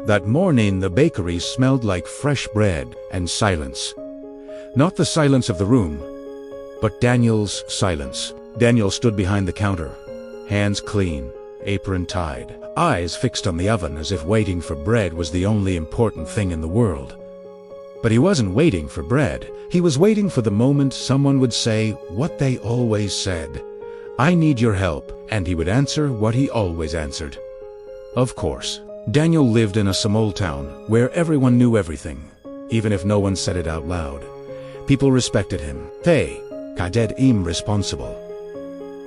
That morning the bakery smelled like fresh bread and silence. Not the silence of the room, but Daniel's silence. Daniel stood behind the counter, hands clean, apron tied, eyes fixed on the oven as if waiting for bread was the only important thing in the world. But he wasn't waiting for bread. He was waiting for the moment someone would say what they always said. "I need your help," and he would answer what he always answered. Of course. Daniel lived in a small town where everyone knew everything, even if no one said it out loud. People respected him. They considered him responsible.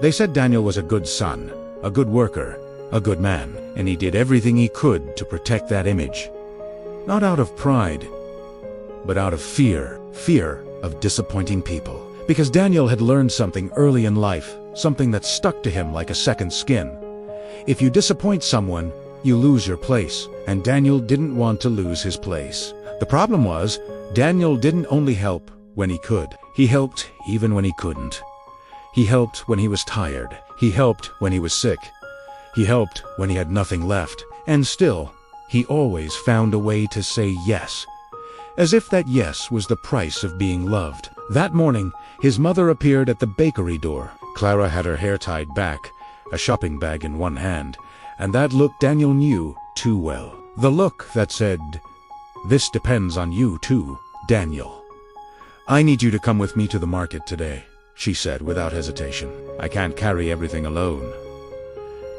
They said Daniel was a good son, a good worker, a good man, and he did everything he could to protect that image. Not out of pride, but out of fear of disappointing people. Because Daniel had learned something early in life, something that stuck to him like a second skin. If you disappoint someone, you lose your place, and Daniel didn't want to lose his place. The problem was, Daniel didn't only help when he could. He helped even when he couldn't. He helped when he was tired. He helped when he was sick. He helped when he had nothing left. And still, he always found a way to say yes. As if that yes was the price of being loved. That morning, his mother appeared at the bakery door. Clara had her hair tied back, a shopping bag in one hand, and that look Daniel knew too well. The look that said, "This depends on you too, Daniel." "I need you to come with me to the market today," she said without hesitation. "I can't carry everything alone."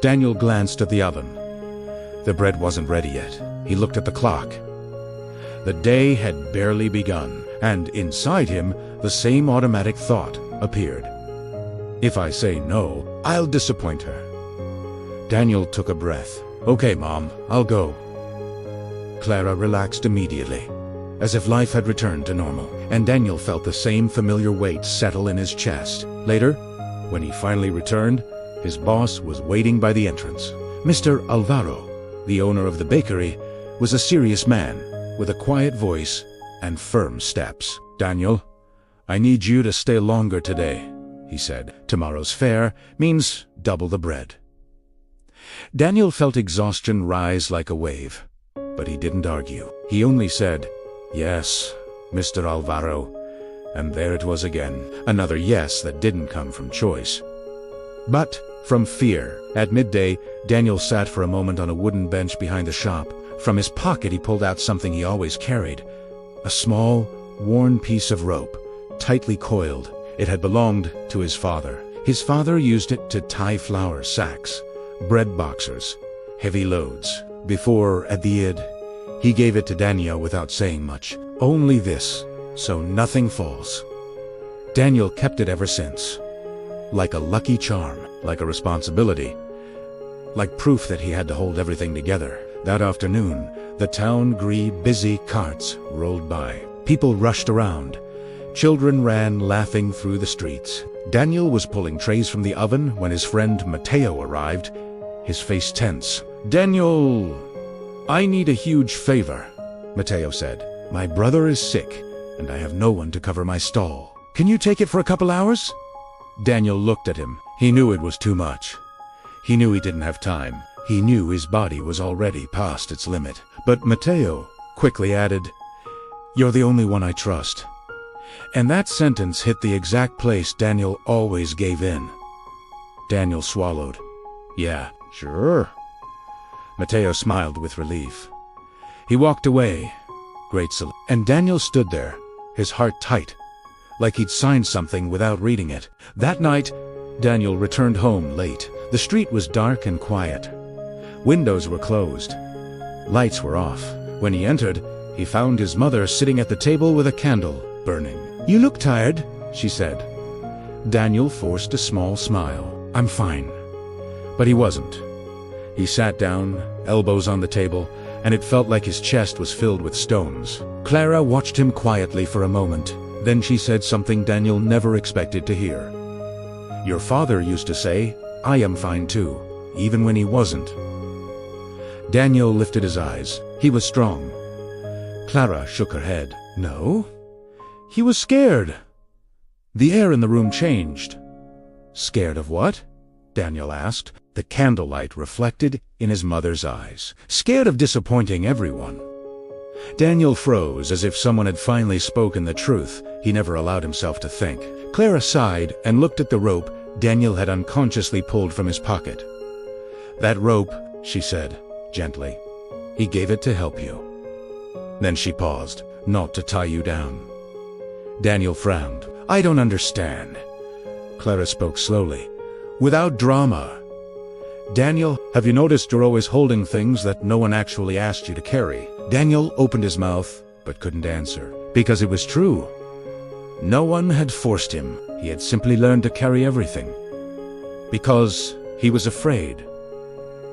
Daniel glanced at the oven. The bread wasn't ready yet. He looked at the clock. The day had barely begun, and inside him, the same automatic thought appeared. "If I say no, I'll disappoint her." Daniel took a breath. "Okay, Mom, I'll go." Clara relaxed immediately, as if life had returned to normal, and Daniel felt the same familiar weight settle in his chest. Later, when he finally returned, his boss was waiting by the entrance. Mr. Alvaro, the owner of the bakery, was a serious man, with a quiet voice and firm steps. "Daniel, I need you to stay longer today," he said. "Tomorrow's fare means double the bread." Daniel felt exhaustion rise like a wave, but he didn't argue. He only said, "Yes, Mr. Alvaro," and there it was again, another yes that didn't come from choice, but from fear. At midday, Daniel sat for a moment on a wooden bench behind the shop. From his pocket he pulled out something he always carried, a small, worn piece of rope, tightly coiled. It had belonged to his father. His father used it to tie flour sacks, bread boxers, heavy loads. Before, at the Eid, he gave it to Daniel without saying much. Only this, so nothing falls. Daniel kept it ever since. Like a lucky charm, like a responsibility, like proof that he had to hold everything together. That afternoon, the town grew busy. Carts rolled by. People rushed around. Children ran laughing through the streets. Daniel was pulling trays from the oven when his friend Mateo arrived, his face tense. "Daniel, I need a huge favor," Mateo said. "My brother is sick, and I have no one to cover my stall. Can you take it for a couple hours?" Daniel looked at him. He knew it was too much. He knew he didn't have time. He knew his body was already past its limit. But Mateo quickly added, "You're the only one I trust." And that sentence hit the exact place Daniel always gave in. Daniel swallowed. "Yeah, sure." Mateo smiled with relief. He walked away, grateful, and Daniel stood there, his heart tight, like he'd signed something without reading it. That night, Daniel returned home late. The street was dark and quiet. Windows were closed. Lights were off. When he entered, he found his mother sitting at the table with a candle burning. "You look tired," she said. Daniel forced a small smile. "I'm fine." But he wasn't. He sat down, elbows on the table, and it felt like his chest was filled with stones. Clara watched him quietly for a moment. Then she said something Daniel never expected to hear. "Your father used to say, 'I am fine too,' even when he wasn't." Daniel lifted his eyes. He was strong. Clara shook her head. "No? He was scared." The air in the room changed. "Scared of what?" Daniel asked. the candlelight reflected in his mother's eyes, scared of disappointing everyone. Daniel froze as if someone had finally spoken the truth he never allowed himself to think. Clara sighed and looked at the rope Daniel had unconsciously pulled from his pocket. "That rope," she said, gently. "He gave it to help you." Then she paused, "Not to tie you down." Daniel frowned. "I don't understand." Clara spoke slowly, without drama. "Daniel, have you noticed you're always holding things that no one actually asked you to carry?" Daniel opened his mouth, but couldn't answer, because it was true. No one had forced him. He had simply learned to carry everything. Because he was afraid.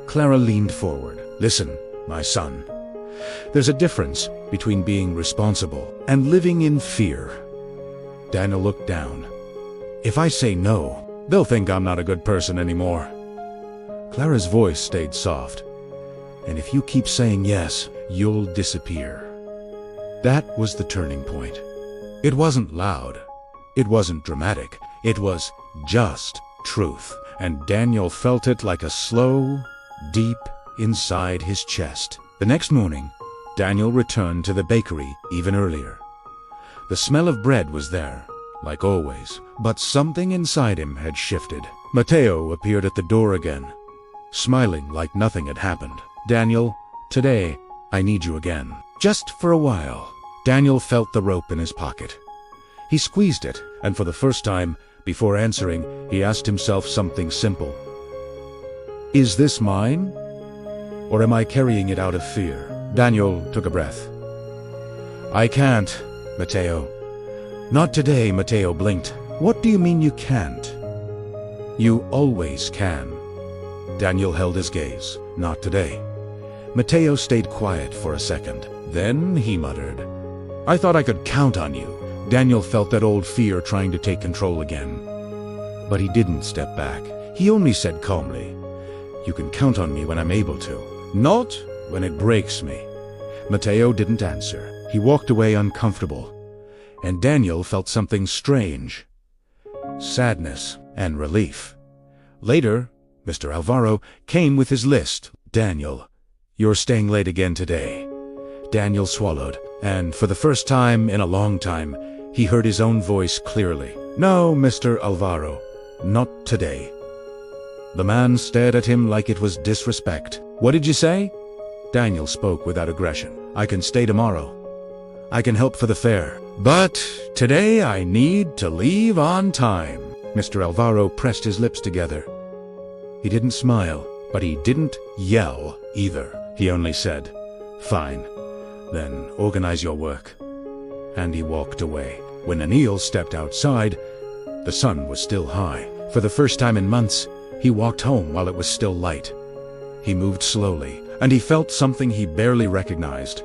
Clara leaned forward. "Listen, my son. There's a difference between being responsible and living in fear." Daniel looked down. "If I say no, they'll think I'm not a good person anymore." Clara's voice stayed soft. "And if you keep saying yes, you'll disappear." That was the turning point. It wasn't loud. It wasn't dramatic. It was just truth. And Daniel felt it like a slow, deep inside his chest. The next morning, Daniel returned to the bakery even earlier. The smell of bread was there, like always, but something inside him had shifted. Matteo appeared at the door again, smiling like nothing had happened. "Daniel, today, I need you again. Just for a while." Daniel felt the rope in his pocket. He squeezed it, and for the first time, before answering, he asked himself something simple. "Is this mine? Or am I carrying it out of fear?" Daniel took a breath. "I can't, Matteo." "Not today," Matteo blinked. "What do you mean you can't?" "You always can." Daniel held his gaze. "Not today." Matteo stayed quiet for a second. Then he muttered, "I thought I could count on you." Daniel felt that old fear trying to take control again. But he didn't step back. He only said calmly, "You can count on me when I'm able to, not when it breaks me." Matteo didn't answer. He walked away uncomfortable. And Daniel felt something strange. Sadness and relief. Later, Mr. Alvaro came with his list. "Daniel, you're staying late again today." Daniel swallowed, and for the first time in a long time, he heard his own voice clearly. "No, Mr. Alvaro, not today." The man stared at him like it was disrespect. "What did you say?" Daniel spoke without aggression. "I can stay tomorrow. I can help for the fair. But today I need to leave on time." Mr. Alvaro pressed his lips together. He didn't smile, but he didn't yell either. He only said, "Fine. Then organize your work." And he walked away. When Anil stepped outside, the sun was still high. For the first time in months, he walked home while it was still light. He moved slowly, and he felt something he barely recognized.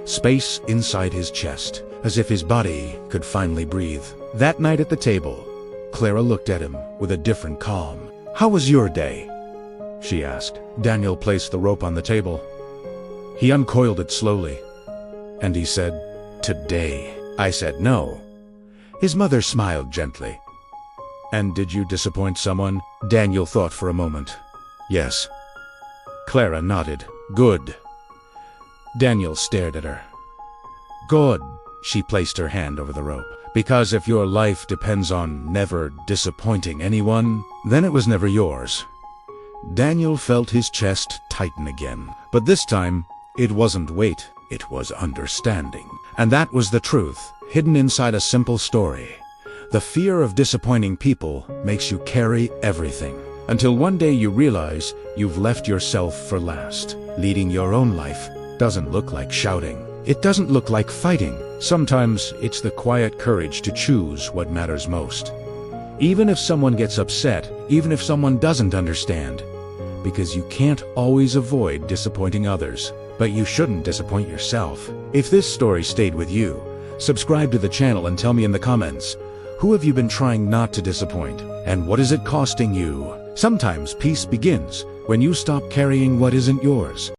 Space inside his chest, as if his body could finally breathe. That night at the table, Clara looked at him with a different calm. "How was your day?" she asked. Daniel placed the rope on the table. He uncoiled it slowly. And he said, "Today." I said no. His mother smiled gently. "And did you disappoint someone?" Daniel thought for a moment. "Yes." Clara nodded. "Good." Daniel stared at her. "Good." She placed her hand over the rope. "Because if your life depends on never disappointing anyone, then it was never yours." Daniel felt his chest tighten again. But this time, it wasn't weight. It was understanding. And that was the truth, hidden inside a simple story. The fear of disappointing people makes you carry everything. Until one day you realize you've left yourself for last. Leading your own life doesn't look like shouting. It doesn't look like fighting. Sometimes it's the quiet courage to choose what matters most. Even if someone gets upset, even if someone doesn't understand. Because you can't always avoid disappointing others. But you shouldn't disappoint yourself. If this story stayed with you, subscribe to the channel and tell me in the comments, who have you been trying not to disappoint? And what is it costing you? Sometimes peace begins when you stop carrying what isn't yours.